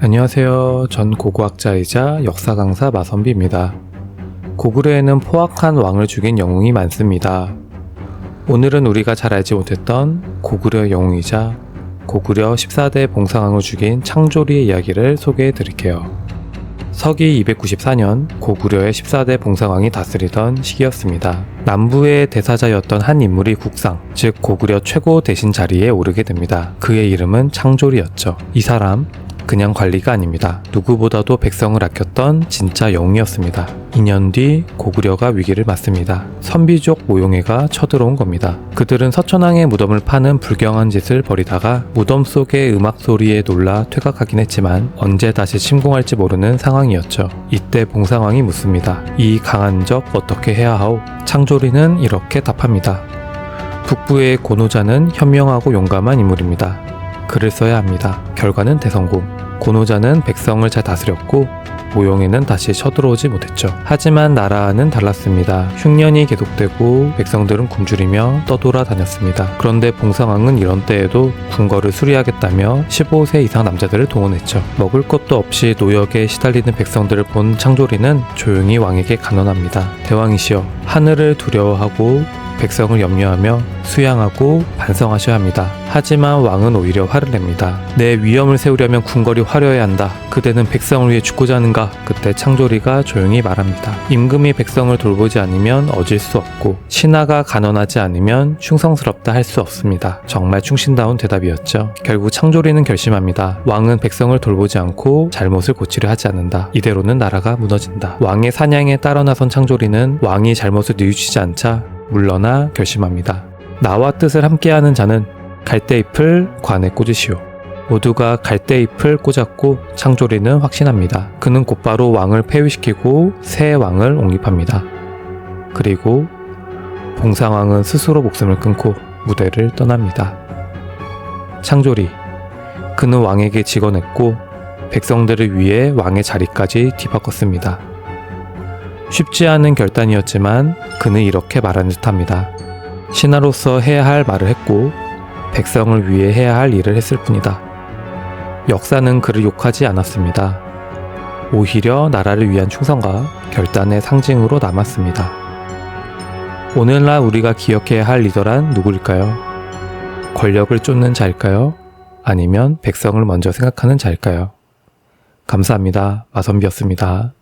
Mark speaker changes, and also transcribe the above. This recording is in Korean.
Speaker 1: 안녕하세요. 전 고고학자이자 역사 강사 마선비입니다. 고구려에는 포악한 왕을 죽인 영웅이 많습니다. 오늘은 우리가 잘 알지 못했던 고구려 영웅이자 고구려 14대 봉상왕을 죽인 창조리의 이야기를 소개해 드릴게요. 서기 294년 고구려의 14대 봉상왕이 다스리던 시기였습니다. 남부의 대사자였던 한 인물이 국상, 즉 고구려 최고 대신 자리에 오르게 됩니다. 그의 이름은 창조리였죠. 이 사람 그냥 관리가 아닙니다. 누구보다도 백성을 아꼈던 진짜 영웅이었습니다. 2년 뒤 고구려가 위기를 맞습니다. 선비족 모용해가 쳐들어온 겁니다. 그들은 서천왕의 무덤을 파는 불경한 짓을 벌이다가 무덤 속의 음악 소리에 놀라 퇴각하긴 했지만 언제 다시 침공할지 모르는 상황이었죠. 이때 봉상왕이 묻습니다. 이 강한 적 어떻게 해야 하오? 창조리는 이렇게 답합니다. 북부의 고노자는 현명하고 용감한 인물입니다. 글을 써야 합니다. 결과는 대성공. 고노자는 백성을 잘 다스렸고 모용에는 다시 쳐들어오지 못했죠. 하지만 나라는 달랐습니다. 흉년이 계속되고 백성들은 굶주리며 떠돌아다녔습니다. 그런데 봉상왕은 이런 때에도 궁궐을 수리하겠다며 15세 이상 남자들을 동원했죠. 먹을 것도 없이 노역에 시달리는 백성들을 본 창조리는 조용히 왕에게 간언합니다. 대왕이시여, 하늘을 두려워하고 백성을 염려하며 수양하고 반성하셔야 합니다. 하지만 왕은 오히려 화를 냅니다. 내 위엄을 세우려면 궁궐이 화려해야 한다. 그대는 백성을 위해 죽고자 하는가? 그때 창조리가 조용히 말합니다. 임금이 백성을 돌보지 않으면 어질 수 없고 신하가 간언하지 않으면 충성스럽다 할 수 없습니다. 정말 충신다운 대답이었죠. 결국 창조리는 결심합니다. 왕은 백성을 돌보지 않고 잘못을 고치려 하지 않는다. 이대로는 나라가 무너진다. 왕의 사냥에 따라 나선 창조리는 왕이 잘못을 뉘우치지 않자 물러나 결심합니다. 나와 뜻을 함께하는 자는 갈대잎을 관에 꽂으시오. 모두가 갈대잎을 꽂았고 창조리는 확신합니다. 그는 곧바로 왕을 폐위시키고 새 왕을 옹립합니다. 그리고 봉상왕은 스스로 목숨을 끊고 무대를 떠납니다. 창조리, 그는 왕에게 직언했고 백성들을 위해 왕의 자리까지 뒤바꿨습니다. 쉽지 않은 결단이었지만 그는 이렇게 말하는 듯합니다. 신하로서 해야 할 말을 했고 백성을 위해 해야 할 일을 했을 뿐이다. 역사는 그를 욕하지 않았습니다. 오히려 나라를 위한 충성과 결단의 상징으로 남았습니다. 오늘날 우리가 기억해야 할 리더란 누구일까요? 권력을 쫓는 자일까요? 아니면 백성을 먼저 생각하는 자일까요? 감사합니다. 마선비였습니다.